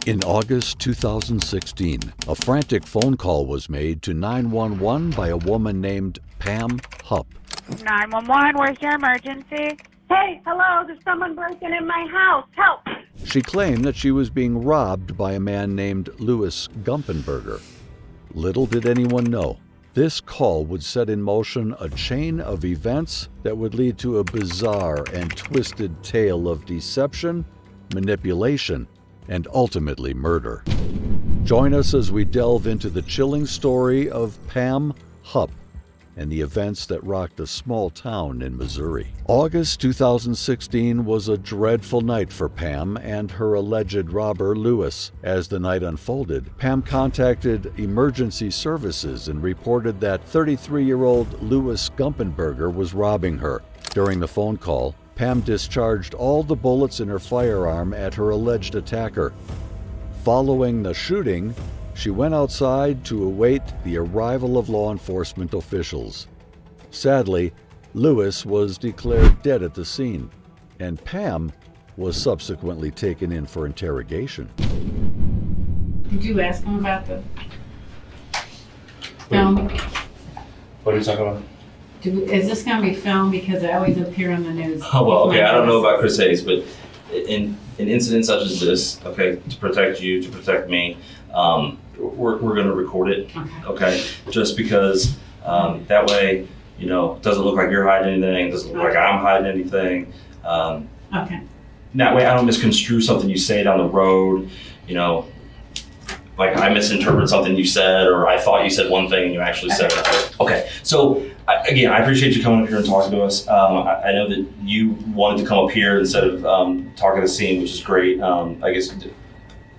In August 2016, a frantic phone call was made to 911 by a woman named Pam Hupp. 911, where's your emergency? Hey, hello, there's someone breaking in my house. Help! She claimed that she was being robbed by a man named Louis Gumpenberger. Little did anyone know, this call would set in motion a chain of events that would lead to a bizarre and twisted tale of deception, manipulation, and ultimately murder. Join us as we delve into the chilling story of Pam Hupp and the events that rocked a small town in Missouri. August 2016 was a dreadful night for Pam and her alleged robber, Louis. As the night unfolded, Pam contacted emergency services and reported that 33-year-old Louis Gumpenberger was robbing her. During the phone call, Pam discharged all the bullets in her firearm at her alleged attacker. Following the shooting, she went outside to await the arrival of law enforcement officials. Sadly, Louis was declared dead at the scene, and Pam was subsequently taken in for interrogation. Did you ask him about the film? What are you talking about? Is this going to be filmed? Because I always appear on the news. Oh, well, okay, I don't know about Chris Hayes, but in incidents such as this, okay, to protect you, to protect me, we're going to record it, okay? Just because that way, you know, it doesn't look like you're hiding anything, it doesn't look like I'm hiding anything. Okay. That way I don't misconstrue something you say down the road, you know, like I misinterpret something you said, or I thought you said one thing and you actually said it. Okay, so again, I appreciate you coming up here and talking to us. I know that you wanted to come up here instead of talking to the scene, which is great. I guess,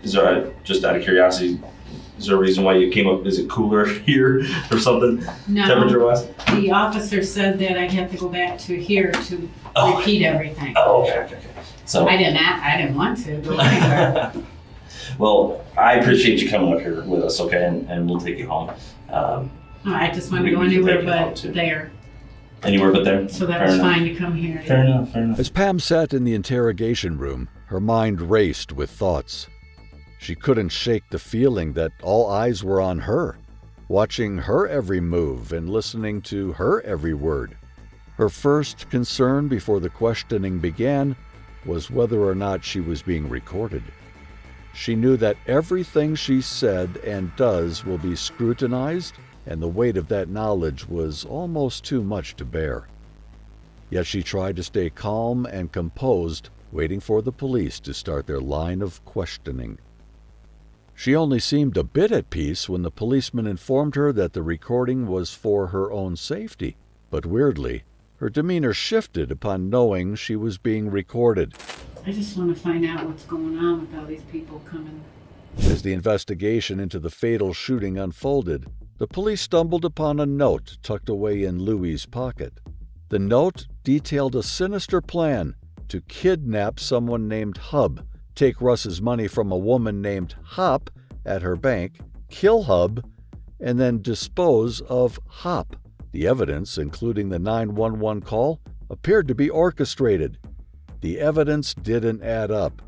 is there, just out of curiosity, is there a reason why you came up? Is it cooler here or something, No, temperature-wise? the officer said that I had to go back to here to repeat everything. Oh, okay. So I didn't want to go anywhere. well, I appreciate you coming up here with us, okay, and we'll take you home. I just want to We go can anywhere take it home, but too. there. Anywhere but there? So that Fair was enough. fine to come here. Fair enough. As Pam sat in the interrogation room, her mind raced with thoughts. She couldn't shake the feeling that all eyes were on her, watching her every move and listening to her every word. Her first concern before the questioning began was whether or not she was being recorded. She knew that everything she said and does will be scrutinized, and the weight of that knowledge was almost too much to bear. Yet she tried to stay calm and composed, waiting for the police to start their line of questioning. She only seemed a bit at peace when the policeman informed her that the recording was for her own safety. But weirdly, her demeanor shifted upon knowing she was being recorded. I just want to find out what's going on with all these people coming. As the investigation into the fatal shooting unfolded, the police stumbled upon a note tucked away in Louis' pocket. The note detailed a sinister plan to kidnap someone named Hupp, take Russ's money from a woman named Hupp at her bank, kill Hupp, and then dispose of Hupp. The evidence, including the 911 call, appeared to be orchestrated. The evidence didn't add up.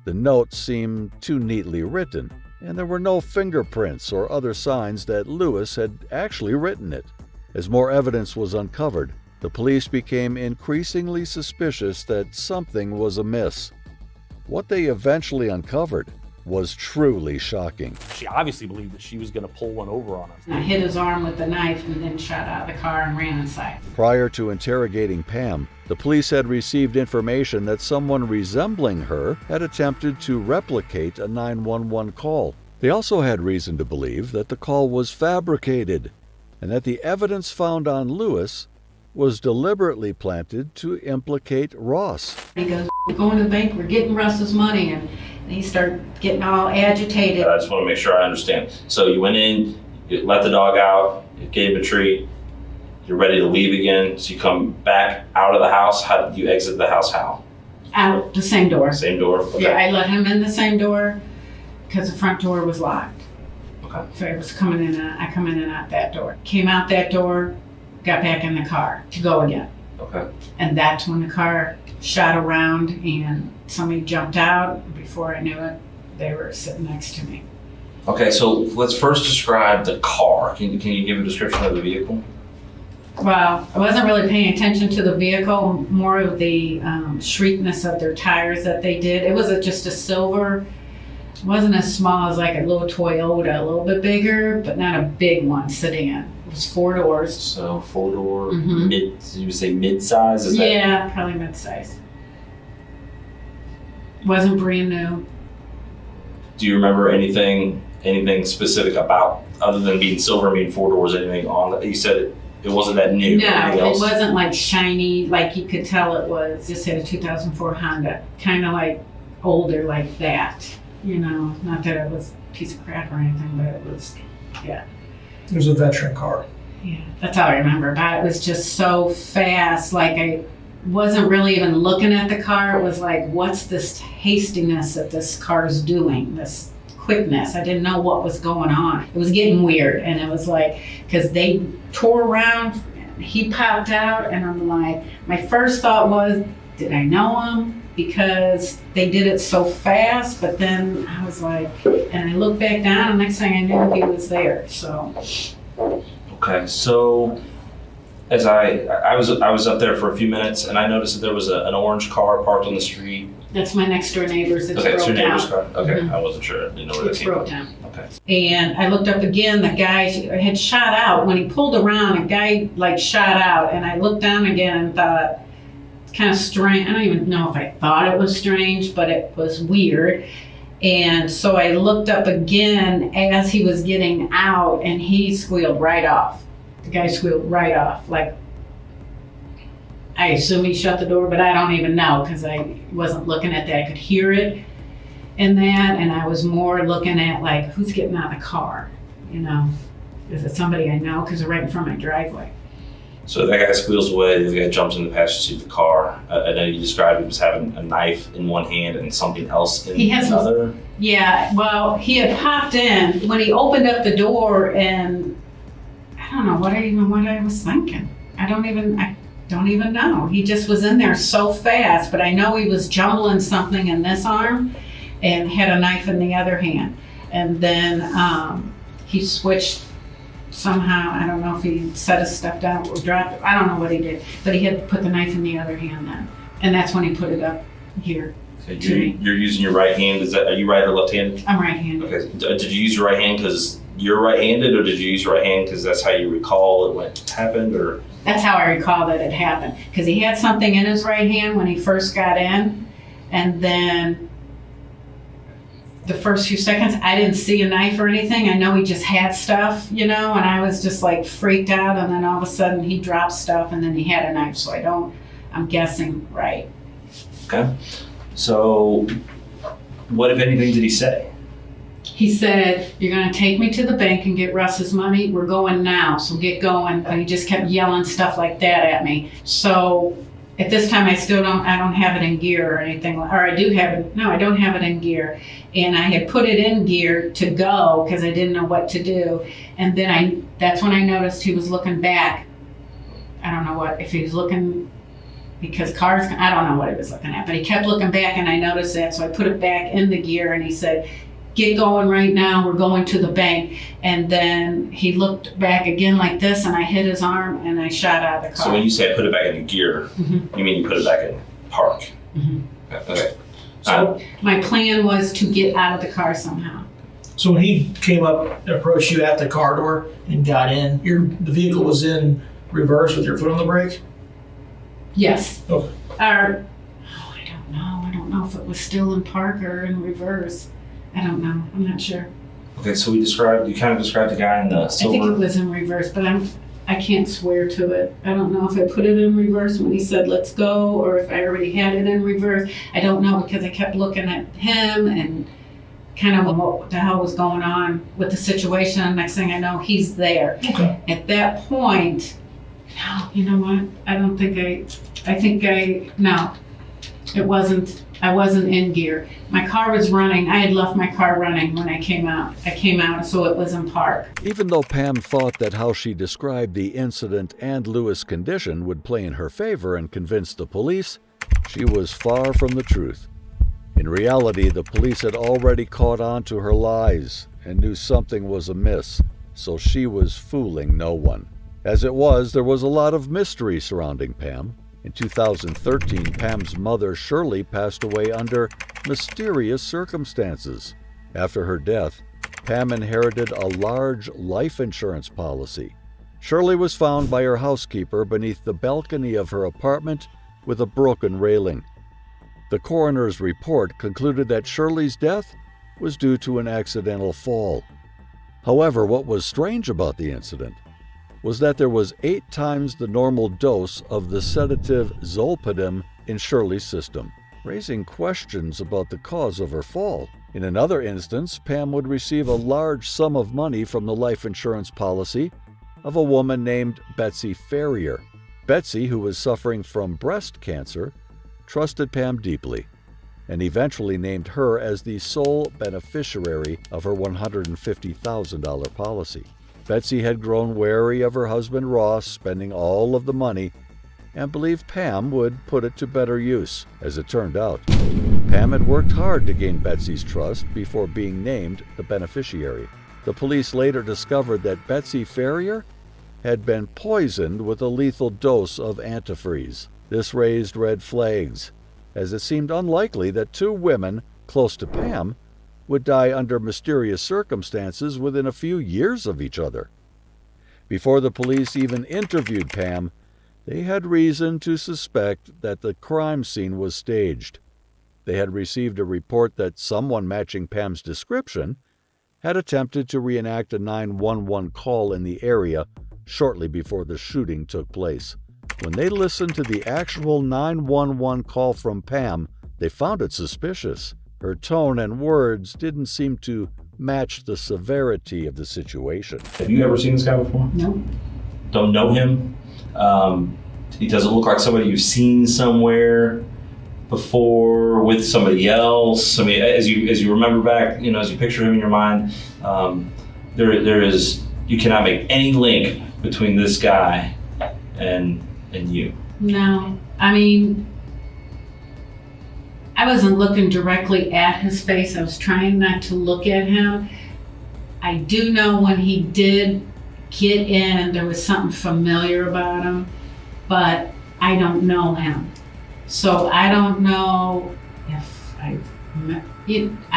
The note seemed too neatly written, and there were no fingerprints or other signs that Louis had actually written it. As more evidence was uncovered, the police became increasingly suspicious that something was amiss. What they eventually uncovered was truly shocking. She obviously believed that she was going to pull one over on him. I hit his arm with the knife and then shot out of the car and ran inside. Prior to interrogating Pam, the police had received information that someone resembling her had attempted to replicate a 911 call. They also had reason to believe that the call was fabricated and that the evidence found on Louis was deliberately planted to implicate Ross. He goes, "We're going to the bank, we're getting Russ's money," and he started getting all agitated. I just want to make sure I understand. So you went in, you let the dog out, you gave a treat, you're ready to leave again, so you come back out of the house. How did you exit the house? How? Out the same door. Same door? Okay. Yeah, I let him in the same door because the front door was locked. Okay. So I was coming in, I come in and out that door. Came out that door, got back in the car to go again. Okay. And that's when the car shot around and somebody jumped out. Before I knew it, they were sitting next to me. Okay, so let's first describe the car. Can you give a description of the vehicle? Well, I wasn't really paying attention to the vehicle, more of the shriekness of their tires that they did. It was just a silver. It wasn't as small as like a little Toyota, a little bit bigger, but not a big one sedan. It was 4 doors. So 4-door, Mhm. you would say mid-size? Is that? Yeah, probably mid-size. Wasn't brand new. Do you remember anything specific about, other than being silver and being 4 doors, anything on that? You said it wasn't that new. No, Anything it else? wasn't like shiny, like you could tell it was. Just had a 2004 Honda, kind of like older like that. You know, not that it was a piece of crap or anything, but it was, yeah. It was a veteran car. Yeah, that's all I remember about it. It was just so fast. Like I wasn't really even looking at the car. It was like, what's this hastiness that this car's doing? This quickness. I didn't know what was going on. It was getting weird. And it was like, because they tore around, he popped out, and I'm like, my first thought was, did I know him? Because they did it so fast, but then I was like, and I looked back down, and next thing I knew, he was there. So, Okay, so as I was up there for a few minutes, and I noticed that there was an orange car parked on the street. that's my next door neighbor's. It's Okay, it's broke your neighbor's down. car. Okay, Mhm. I wasn't sure. I didn't know where that It's came broke from. down. Okay. And I looked up again, the guy had shot out. When he pulled around, a guy like shot out, and I looked down again and thought, it's kind of strange. I don't even know if I thought it was strange, but it was weird. And so I looked up again as he was getting out, and he squealed right off. The guy squealed right off. Like, I assume he shut the door, but I don't even know because I wasn't looking at that. I could hear it in that, and I was more looking at like, who's getting out of the car? You know, is it somebody I know? Because they're right in front of my driveway. So that guy squeals away, the other guy jumps in the passenger seat of the car. I know you described him as having a knife in one hand and something else in He has another. Yeah, well, he had popped in when he opened up the door, and I don't know what I was thinking. I don't even know. He just was in there so fast, but I know he was jumbling something in this arm and had a knife in the other hand. And then he switched somehow. I don't know if he set his stuff down or dropped it. I don't know what he did, but he had put the knife in the other hand then. And that's when he put it up here. Okay, you're using your right hand. Are you right or left-handed? I'm right-handed. Okay. Did you use your right hand because you're right-handed, or did you use your right hand because that's how you recall it happened, or? That's how I recall that it happened. Because he had something in his right hand when he first got in, and then the first few seconds, I didn't see a knife or anything. I know he just had stuff, you know, and I was just like freaked out, and then all of a sudden he dropped stuff, and then he had a knife, so I'm guessing right. Okay. So what, if anything, did he say? He said, "You're gonna take me to the bank and get Russ's money. We're going now, so get going." And he just kept yelling stuff like that at me. So at this time, I don't have it in gear or anything, or I do have it. No, I don't have it in gear. And I had put it in gear to go because I didn't know what to do. And then that's when I noticed he was looking back. I don't know if he was looking, because cars, I don't know what he was looking at, but he kept looking back, and I noticed that. So I put it back in the gear, and he said, "Get going right now, we're going to the bank." And then he looked back again like this, and I hit his arm, and I shot out of the car. So when you say put it back in gear, Mhm. you mean you put it back in park? Mhm. Okay. So my plan was to get out of the car somehow. So when he came up and approached you at the car door and got in, the vehicle was in reverse with your foot on the brake? Yes. Okay. I don't know. I don't know if it was still in park or in reverse. I don't know. I'm not sure. Okay, so you kind of described the guy in the I think it silver. was in reverse, but I can't swear to it. I don't know if I put it in reverse when he said let's go, or if I already had it in reverse. I don't know, because I kept looking at him and kind of what the hell was going on with the situation. And next thing I know, he's there. Okay. At that point, no, you know what? No, it wasn't. I wasn't in gear. My car was running. I had left my car running when I came out. I came out, so it was in park. Even though Pam thought that how she described the incident and Louis' condition would play in her favor and convince the police, she was far from the truth. In reality, the police had already caught on to her lies and knew something was amiss, so she was fooling no one. As it was, there was a lot of mystery surrounding Pam. In 2013, Pam's mother, Shirley, passed away under mysterious circumstances. After her death, Pam inherited a large life insurance policy. Shirley was found by her housekeeper beneath the balcony of her apartment with a broken railing. The coroner's report concluded that Shirley's death was due to an accidental fall. However, what was strange about the incident was that there was 8 times the normal dose of the sedative zolpidem in Shirley's system, raising questions about the cause of her fall. In another instance, Pam would receive a large sum of money from the life insurance policy of a woman named Betsy Ferrier. Betsy, who was suffering from breast cancer, trusted Pam deeply and eventually named her as the sole beneficiary of her $150,000 policy. Betsy had grown wary of her husband Ross spending all of the money and believed Pam would put it to better use. As it turned out, Pam had worked hard to gain Betsy's trust before being named the beneficiary. The police later discovered that Betsy Ferrier had been poisoned with a lethal dose of antifreeze. This raised red flags, as it seemed unlikely that 2 women close to Pam would die under mysterious circumstances within a few years of each other. Before the police even interviewed Pam, they had reason to suspect that the crime scene was staged. They had received a report that someone matching Pam's description had attempted to reenact a 911 call in the area shortly before the shooting took place. When they listened to the actual 911 call from Pam, they found it suspicious. Her tone and words didn't seem to match the severity of the situation. Have you ever seen this guy before? No. Don't know him. He doesn't look like somebody you've seen somewhere before with somebody else. I mean, as you remember back, as you picture him in your mind, you cannot make any link between this guy and you. No. I mean, I wasn't looking directly at his face. I was trying not to look at him. I do know when he did get in, there was something familiar about him, but I don't know him. So I don't know if I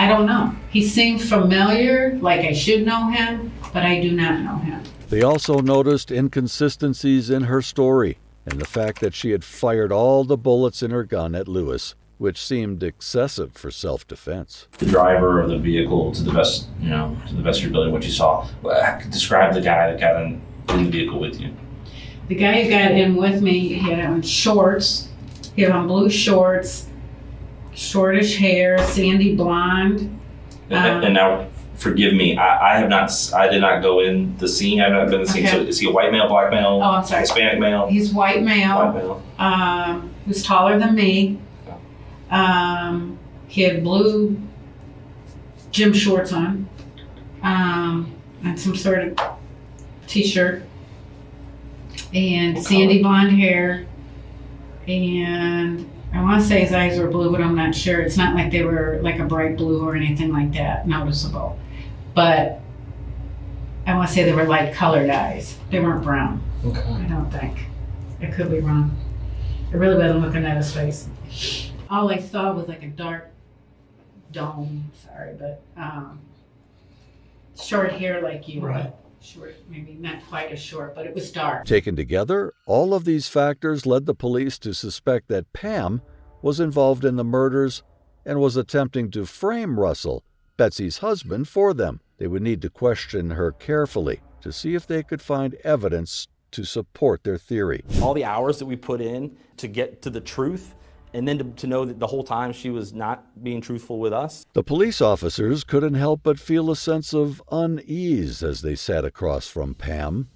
don't know. He seemed familiar, like I should know him, but I do not know him. They also noticed inconsistencies in her story and the fact that she had fired all the bullets in her gun at Louis, which seemed excessive for self-defense. The driver of the vehicle, to the best of your ability, what you saw. Describe the guy that got in the vehicle with you. The guy who got in with me, he had on shorts. He had on blue shorts, shortish hair, sandy blonde. And now, forgive me, I did not go in the scene. I've not been in the scene. Okay. So is he a white male, black male? Oh, I'm sorry. Hispanic male? He's white male. White male. He was taller than me. He had blue gym shorts on, and some sort of t-shirt, and sandy blonde hair, and I want to say his eyes were blue, but I'm not sure. It's not like they were like a bright blue or anything like that, noticeable. But I want to say they were light colored eyes. They weren't brown. Okay. I don't think. I could be wrong. I really wasn't looking at his face. All I saw was like a dark dome, but short hair like you. Right. Short, maybe not quite as short, but it was dark. Taken together, all of these factors led the police to suspect that Pam was involved in the murders and was attempting to frame Russell, Betsy's husband, for them. They would need to question her carefully to see if they could find evidence to support their theory. All the hours that we put in to get to the truth, and then to know that the whole time she was not being truthful with us. The police officers couldn't help but feel a sense of unease as they sat across from Pam.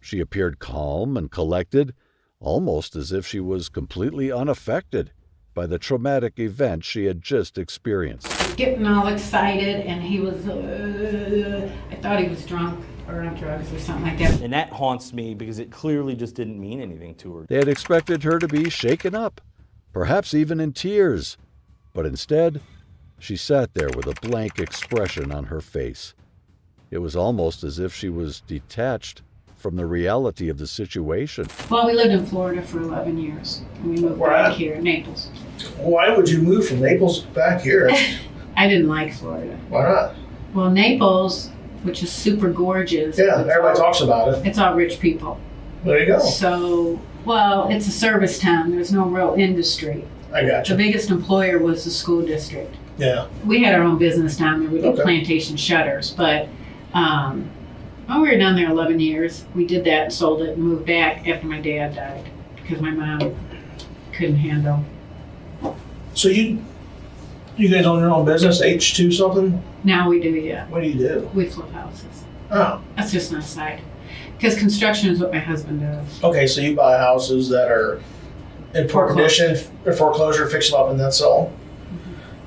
She appeared calm and collected, almost as if she was completely unaffected by the traumatic event she had just experienced. Getting all excited, and he was, I thought he was drunk or on drugs or something like that. And that haunts me because it clearly just didn't mean anything to her. They had expected her to be shaken up, perhaps even in tears, But instead, she sat there with a blank expression on her face. It was almost as if she was detached from the reality of the situation. Well, we lived in Florida for 11 years. And we moved Where back at? here, Naples. Why would you move from Naples back here? I didn't like Florida. Why not? Well, Naples, which is super gorgeous. Yeah, everybody talks about it. It's all rich people. There you go. So, well, it's a service town. There's no real industry. I got The you. biggest employer was the school district. Yeah. We had our own business down there. We did Okay. plantation shutters, but when we were down there 11 years, we did that and sold it and moved back after my dad died because my mom couldn't handle. So you guys own your own business, H2 something? Now we do, yeah. What do you do? We flip houses. Oh, That's just an aside. Because construction is what my husband does. okay. So you buy houses that are in poor condition, or foreclosure, fix them up, and then sell them.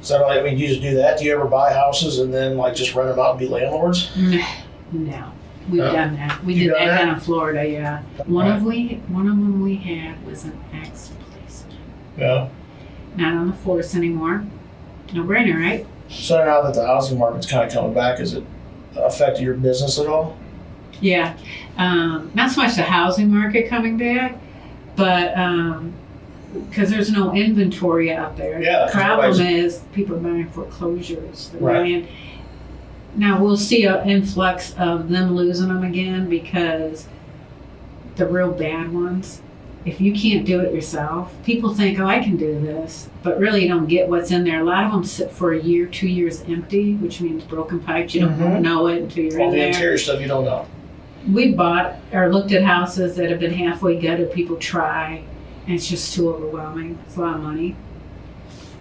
So I mean, you just do that. Do you ever buy houses and then like just rent them out and be landlords? No. We've No. done that. We You did done that that? down in Florida, yeah. One of them we had was an ex-policeman. Yeah. Not on the force anymore. No brainer, right? So now that the housing market's kind of coming back, has it affected your business at all? Yeah. Not so much the housing market coming back, but because there's no inventory out there. Yeah, The problem everybody's- is people are buying foreclosures. They're Right. buying- Now we'll see an influx of them losing them again because the real bad ones, if you can't do it yourself, people think, oh, I can do this, but really you don't get what's in there. A lot of them sit for a year, 2 years empty, which means broken pipes. You don't Mhm. know it until you're All in the there. interior stuff you don't know. We bought or looked at houses that have been halfway gutted. People try, and it's just too overwhelming. It's a lot of money,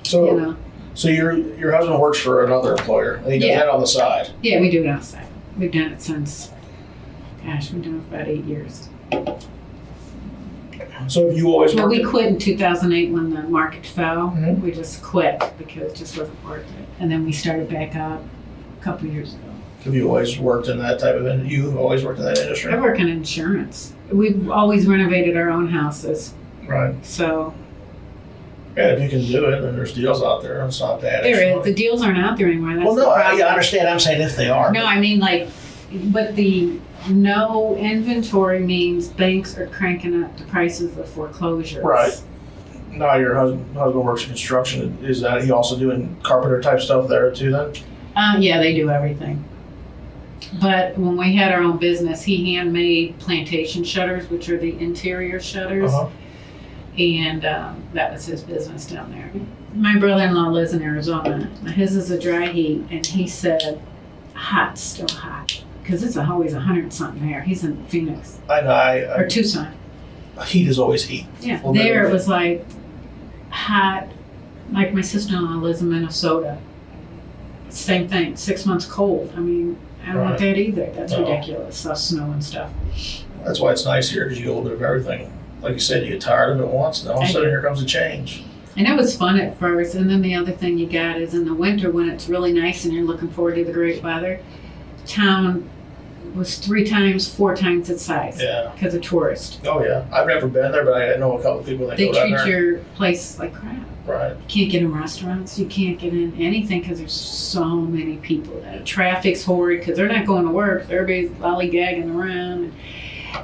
So, you know. so your husband works for another employer, and he does Yeah. that on the side. Yeah, we do it outside. We've done it since, gosh, we've done it for about 8 years. So have you always Well, worked? we quit in 2008 when the market fell. Mhm. We just quit because it just wasn't worth it. And then we started back up a couple years ago. Have you always worked in that type of? You've always worked in that industry, I work in insurance. We've always renovated our own houses, right? so Yeah, if you can do it, then there's deals out there. It's not bad. there extra is. money. The deals aren't out there anymore. That's Well, the no, problem. I understand. I'm saying if they are. No, I mean like, but the no inventory means banks are cranking up the prices of foreclosures. Right. Now your husband works in construction. Is that he also doing carpenter type stuff there too? Then. Yeah, they do everything. But when we had our own business, he handmade plantation shutters, which are the interior shutters, Uh-huh. and that was his business down there. My brother-in-law lives in Arizona. His is a dry heat, and he said, hot, still hot. Because it's always 100-something there. He's in Phoenix I know. or Tucson. Heat is always heat. Yeah, Well, there then- it was like hot. Like my sister-in-law lives in Minnesota. Same thing, 6 months cold. I mean, I don't want Right. that either. That's No. ridiculous. Snow and stuff. That's why it's nice here because you get a little bit of everything. Like you said, you get tired of it once, and all of a I sudden do. here comes a change. And it was fun at first. And then the other thing you got is in the winter when it's really nice and you're looking forward to the great weather, town was 3 times, 4 times its size Yeah. because of tourists. Oh yeah. I've never been there, but I know a couple of people that They go down treat there. your place like crap. Right. You can't get in restaurants. You can't get in anything because there's so many people. The traffic's horrid because they're not going to work. Everybody's lollygagging around.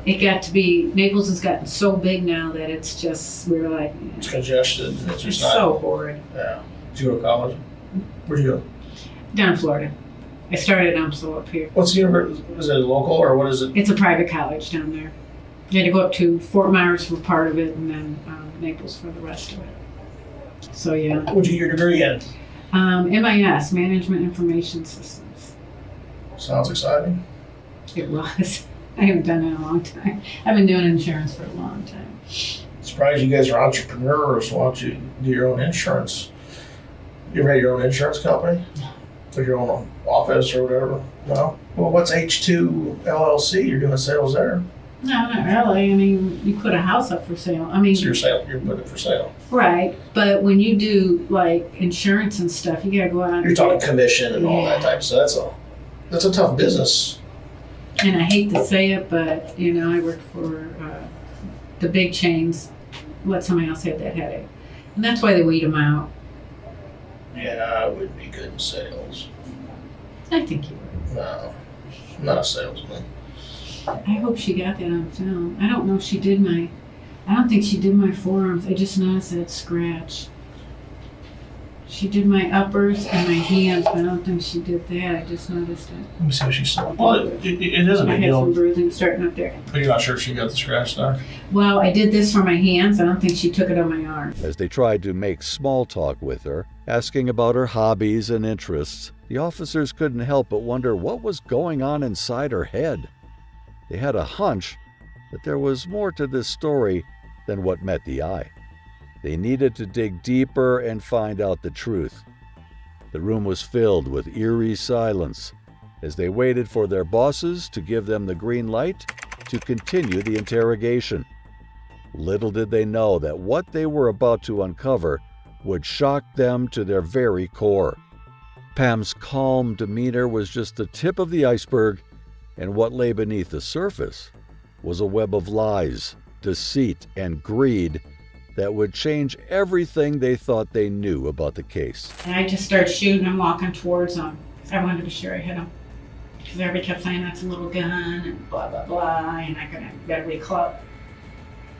It got to be, Naples has gotten so big now that it's just, we're like, It's congested. And it's it's just not. so horrid. Yeah. Did you go to college? Where'd you go? Down in Florida. I started UMSL up here. What's the university? Is it local or what is it? It's a private college down there. You had to go up to Fort Myers for part of it and then Naples for the rest of it. So yeah. What'd you get your degree in? MIS, Management Information Systems. Sounds exciting. It was. I haven't done it in a long time. I've been doing insurance for a long time. Surprised you guys are entrepreneurs. Why don't you do your own insurance? You ever had your own insurance company? Or your own office or whatever? No? Well, what's H2 LLC? You're doing sales there. No, not really. I mean, you put a house up for sale. I mean, So you're putting it for sale. right. But when you do like insurance and stuff, you gotta go out. You're and talking get- commission and all that type of stuff. That's a tough business. And I hate to say it, but you know, I worked for the big chains. Let somebody else have that headache, and that's why they weed them out. Yeah, I would be good in sales. I think you would. No, I'm not a salesman. I hope she got that on film. I don't know if she did I don't think she did my forearms. I just noticed that scratch. She did my uppers and my hands, but I don't think she did that. I just noticed it. Let me see what she said. Well, it is a I big had some deal. bruising starting up there. But you're not sure if she got the scratch there? Well, I did this for my hands. I don't think she took it on my arm. As they tried to make small talk with her, asking about her hobbies and interests, the officers couldn't help but wonder what was going on inside her head. They had a hunch that there was more to this story than what met the eye. They needed to dig deeper and find out the truth. The room was filled with eerie silence as they waited for their bosses to give them the green light to continue the interrogation. Little did they know that what they were about to uncover would shock them to their very core. Pam's calm demeanor was just the tip of the iceberg, and what lay beneath the surface was a web of lies, deceit, and greed that would change everything they thought they knew about the case. And I just started shooting and walking towards them. I wanted to be sure I hit him. Because everybody kept saying that's a little gun and blah, blah, blah, and I gotta be close.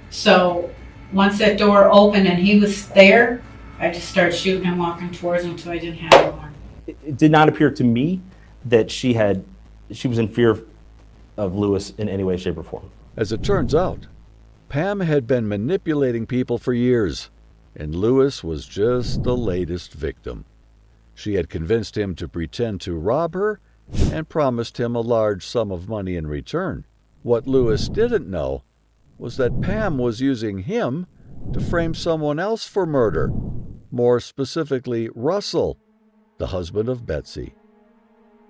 So once that door opened and he was there, I just started shooting and walking towards him until I didn't have any more. It did not appear to me that she was in fear of Louis in any way, shape, or form. As it turns out, Pam had been manipulating people for years, and Louis was just the latest victim. She had convinced him to pretend to rob her and promised him a large sum of money in return. What Louis didn't know was that Pam was using him to frame someone else for murder, more specifically Russell, the husband of Betsy.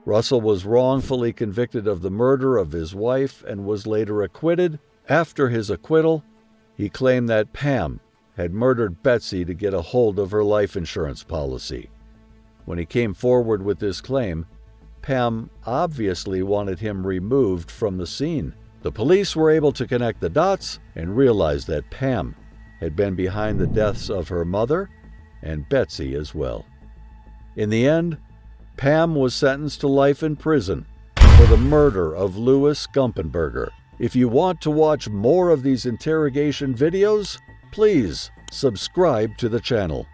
Russell was wrongfully convicted of the murder of his wife and was later acquitted. After his acquittal, he claimed that Pam had murdered Betsy to get a hold of her life insurance policy. When he came forward with this claim, Pam obviously wanted him removed from the scene. The police were able to connect the dots and realize that Pam had been behind the deaths of her mother and Betsy as well. In the end, Pam was sentenced to life in prison for the murder of Louis Gumpenberger. If you want to watch more of these interrogation videos, please subscribe to the channel.